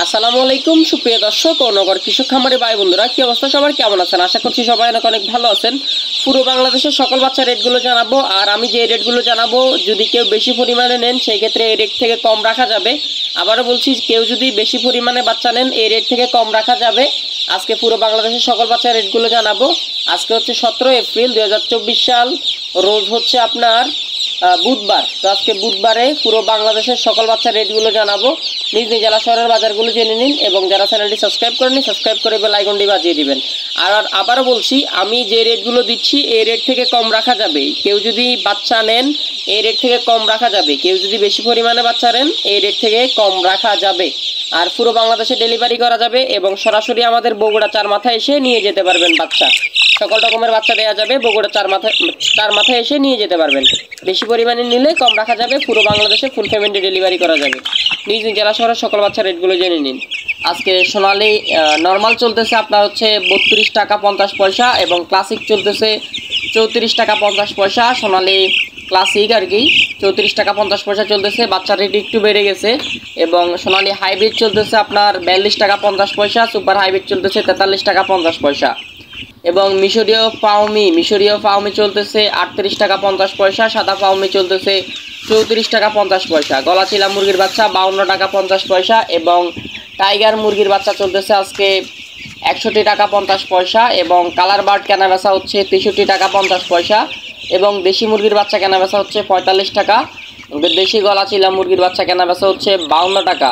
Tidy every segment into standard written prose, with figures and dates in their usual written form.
আসসালামু আলাইকুম সুপ্রিয় দর্শক ও নগর কৃষক খামারি ভাই বন্ধুরা, কি অবস্থা সবার, কেমন আছেন? আশা করছি সবাই অনেক অনেক ভালো আছেন। পুরো বাংলাদেশের সকল বাচ্চা রেটগুলো জানাবো, আর আমি যে রেটগুলো জানাবো যদি কেউ বেশি পরিমাণে নেন সেই ক্ষেত্রে এই রেট থেকে কম রাখা যাবে। আবারও বলছি, কেউ যদি বেশি পরিমাণে বাচ্চা নেন এই রেট থেকে কম রাখা যাবে। আজকে পুরো বাংলাদেশের সকল বাচ্চা রেটগুলো জানাবো। আজকে হচ্ছে 17 এপ্রিল 2024 সাল, রোজ হচ্ছে আপনার বুধবার। তো আজকে বুধবারে পুরো বাংলাদেশের সকল বাচ্চার রেটগুলো জানাবো। নিজ নিজ জেলা শহরের বাজারগুলো জেনে নিন এবং যারা চ্যানেলটি সাবস্ক্রাইব করেনি সাবস্ক্রাইব করে বেল আইকনটি বাজিয়ে দিবেন। আর আবারও বলছি, আমি যে রেটগুলো দিচ্ছি এই রেট থেকে কম রাখা যাবে। কেউ যদি বাচ্চা নেন এই রেট থেকে কম রাখা যাবে, কেউ যদি বেশি পরিমাণে বাচ্চা নেন এই রেট থেকে কম রাখা যাবে। আর পুরো বাংলাদেশে ডেলিভারি করা যাবে এবং সরাসরি আমাদের বগুড়া চার মাথায় এসে নিয়ে যেতে পারবেন বাচ্চা। সকল রকমের বাচ্চা দেওয়া যাবে, বগুড়া চার মাথায় এসে নিয়ে যেতে পারবেন। বেশি পরিমাণে নিলে কম রাখা যাবে, পুরো বাংলাদেশে ফুল পেমেন্টে ডেলিভারি করা যাবে। নিজ নিজ জেলা শহরের সকল বাচ্চা রেটগুলো জেনে নিন। আজকে সোনালি নর্মাল চলতেছে আপনার হচ্ছে 32 টাকা 50 পয়সা এবং ক্লাসিক চলতেছে 34 টাকা 50 পয়সা। সোনালি ক্লাসিক আর কি 34 টাকা 50 পয়সা চলতেছে, বাচ্চার রেট একটু বেড়ে গেছে। এবং সোনালি হাইব্রিড চলতেছে আপনার 42 টাকা 50 পয়সা, সুপার হাইব্রিড চলতেছে 43 টাকা 50 পয়সা। এবং মিশরীয় ফাউমি চলতেছে 38 টাকা 50 পয়সা, সাদা ফাউমি চলতেছে 34 টাকা 50 পয়সা। গলাচিলা মুরগির বাচ্চা 52 টাকা 50 পয়সা এবং টাইগার মুরগির বাচ্চা চলতেছে আজকে 61 টাকা 50 পয়সা এবং কালার বার্ড কেনা বেচা হচ্ছে 63 টাকা 50 পয়সা এবং দেশি মুরগির বাচ্চা কেনা বেচা হচ্ছে 45 টাকা। দেশি গলাচিলা মুরগির বাচ্চা কেনা বেচা হচ্ছে 52 টাকা।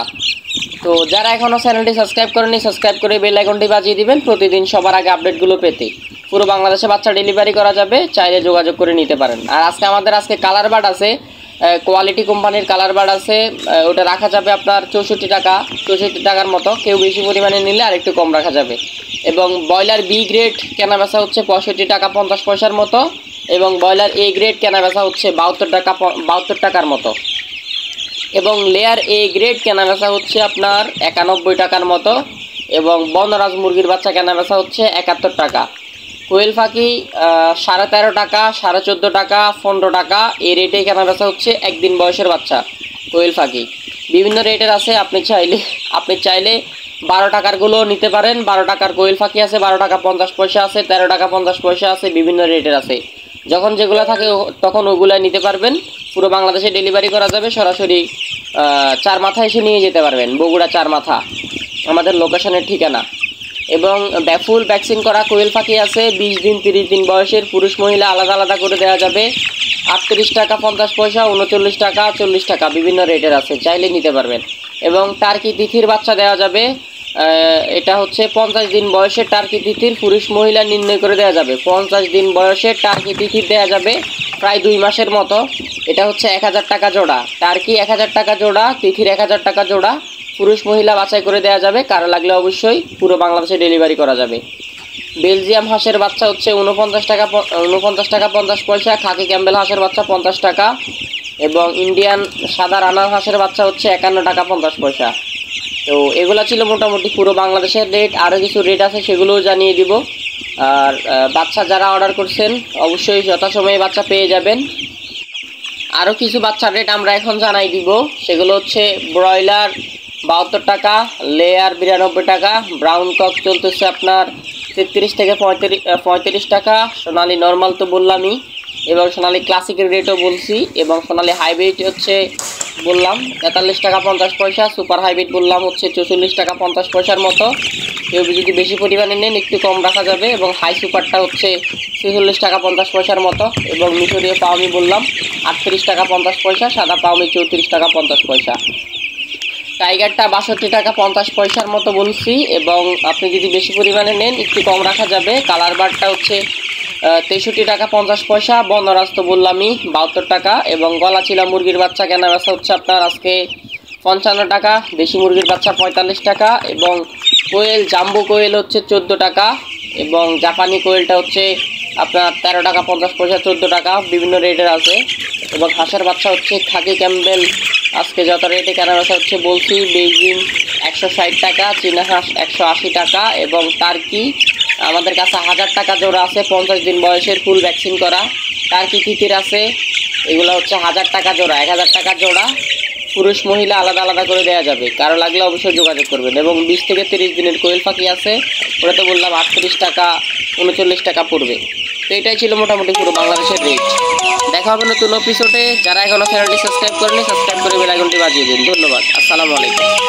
তো যারা এখনও চ্যানেলটি সাবস্ক্রাইব করেনি সাবস্ক্রাইব করে বেল আইকনটি বাজিয়ে দিবেন প্রতিদিন সবার আগে আপডেটগুলো পেতে। পুরো বাংলাদেশে বাচ্চা ডেলিভারি করা যাবে, চাইলে যোগাযোগ করে নিতে পারেন। আর আজকে কালার বার্ড আছে, কোয়ালিটি কোম্পানির কালার বার্ড আছে, ওটা রাখা যাবে আপনার 64 টাকার মতো। কেউ বেশি পরিমাণে নিলে আর একটু কম রাখা যাবে। এবং ব্রয়লার বি গ্রেড কেনা বেচা হচ্ছে 65 টাকা 50 পয়সার মতো এবং ব্রয়লার এ গ্রেড কেনা বেচা হচ্ছে 72 টাকার মতো এবং লেয়ার এ গ্রেড কেনা বেচা হচ্ছে আপনার 91 টাকার মতো এবং বনরাজ মুরগির বাচ্চা কেনা বেচা হচ্ছে 71 টাকা। কোয়েল পাখি 13.5 টাকা, 14.5 টাকা, 15 টাকা এই রেটে কেনা বেচা হচ্ছে একদিন বয়সের বাচ্চা। কোয়েল পাখি বিভিন্ন রেটের আছে, আপনি চাইলে 12 টাকারগুলো নিতে পারেন। 12 টাকার কোয়েল পাখি আছে, 12 টাকা 50 পয়সা আছে, 13 টাকা 50 পয়সা আছে, বিভিন্ন রেটের আছে। যখন যেগুলো থাকে তখন ওগুলো নিতে পারবেন। পুরো বাংলাদেশে ডেলিভারি করা যাবে, সরাসরি চার মাথা এসে নিয়ে যেতে পারবেন। বগুড়া চার মাথা আমাদের লোকেশনের ঠিকানা। এবং ফুল ভ্যাকসিন করা কোয়েল পাখি আছে 20 দিন 30 দিন বয়সের, পুরুষ মহিলা আলাদা আলাদা করে দেওয়া যাবে। 38 টাকা 50 পয়সা, 39 টাকা, 40 টাকা বিভিন্ন রেটের আছে, চাইলে নিতে পারবেন। এবং টার্কি তিথির বাচ্চা দেওয়া যাবে, এটা হচ্ছে 50 দিন বয়সের টার্কি তিথির, পুরুষ মহিলা নির্ণয় করে দেওয়া যাবে। 50 দিন বয়সের টার্কি তিথির দেওয়া যাবে প্রায় 2 মাসের মতো। এটা হচ্ছে 1000 টাকা জোড়া, টার্কি 1000 টাকা জোড়া, তিথির 1000 টাকা জোড়া। পুরুষ মহিলা বাছাই করে দেওয়া যাবে, কারো লাগলে অবশ্যই পুরো বাংলাদেশে ডেলিভারি করা যাবে। বেলজিয়াম হাঁসের বাচ্চা হচ্ছে 49 টাকা 50 পয়সা, খাকি ক্যাম্বেল হাঁসের বাচ্চা 50 টাকা এবং ইন্ডিয়ান সাদা রানার হাঁসের বাচ্চা হচ্ছে 51 টাকা 50 পয়সা। তো এগুলো ছিল মোটামুটি পুরো বাংলাদেশের রেট। আরও কিছু রেট আছে সেগুলোও জানিয়ে দিব। আর বাচ্চা যারা অর্ডার করছেন অবশ্যই যথাসময়ে বাচ্চা পেয়ে যাবেন। আরও কিছু বাচ্চার রেট আমরা এখন জানাই দিব, সেগুলো হচ্ছে ব্রয়লার 72 টাকা, লেয়ার 92 টাকা, ব্রাউন কক চলতেছে আপনার 33 থেকে 35 টাকা, সোনালি নর্মাল তো বললামই এবং সোনালি ক্লাসিকের রেটও বলছি এবং সোনালি হাইব্রিড হচ্ছে বললাম 43 টাকা 50 পয়সা, সুপার হাইব্রিড বললাম হচ্ছে 44 টাকা 50 পয়সার মতো। কেউ যদি বেশি পরিমাণে নেন একটু কম রাখা যাবে এবং হাই সুপারটা হচ্ছে 46 টাকা 50 পয়সার মতো এবং মিশরীয় পাওমি বললাম 38 টাকা 50 পয়সা, সাদা পাওমি 34 টাকা 50 পয়সা। টাইগারটা 62 টাকা 50 পয়সার মতো বলছি এবং আপনি যদি বেশি পরিমাণে নেন একটু কম রাখা যাবে। কালার বারটা হচ্ছে 63 টাকা 50 পয়সা, বনরাজ তো বললামই 72 টাকা এবং গলাচিলা মুরগির বাচ্চা কেনা বেচা হচ্ছে আপনার আজকে 55 টাকা, দেশি মুরগির বাচ্চা 45 টাকা এবং কোয়েল জাম্বো কোয়েল হচ্ছে 14 টাকা এবং জাপানি কোয়েলটা হচ্ছে আপনার 13 টাকা 50 পয়সা, 14 টাকা বিভিন্ন রেটের আছে। এবং হাঁসের বাচ্চা হচ্ছে খাকি ক্যাম্বেল আজকে যত রেটে কেনা বেচা হচ্ছে বলছি, বেইজিং 160 টাকা, চীনা হাঁস 180 টাকা এবং টার্কি আমাদের কাছে 1000 টাকা জোড়া আছে 50 দিন বয়সের ফুল ভ্যাকসিন করা। টার্কি তিতির আছে, এগুলো হচ্ছে 1000 টাকা জোড়া, 1000 টাকা জোড়া পুরুষ মহিলা আলাদা আলাদা করে দেওয়া যাবে। কারো লাগলে অবশ্যই যোগাযোগ করবেন। এবং 20 থেকে 30 দিনের কোয়েল পাখি আছে, ওটা তো বললাম 38 টাকা 39 টাকা পড়বে। তো এটাই ছিল মোটামুটি পুরো বাংলাদেশের রেট। দেখা হবে নতুন এপিসোডে। যারা এখনো চ্যানেলটি সাবস্ক্রাইব করেনি, সাবস্ক্রাইব করে বেল আইকনটি বাজিয়ে দিন। ধন্যবাদ। আসসালামু আলাইকুম।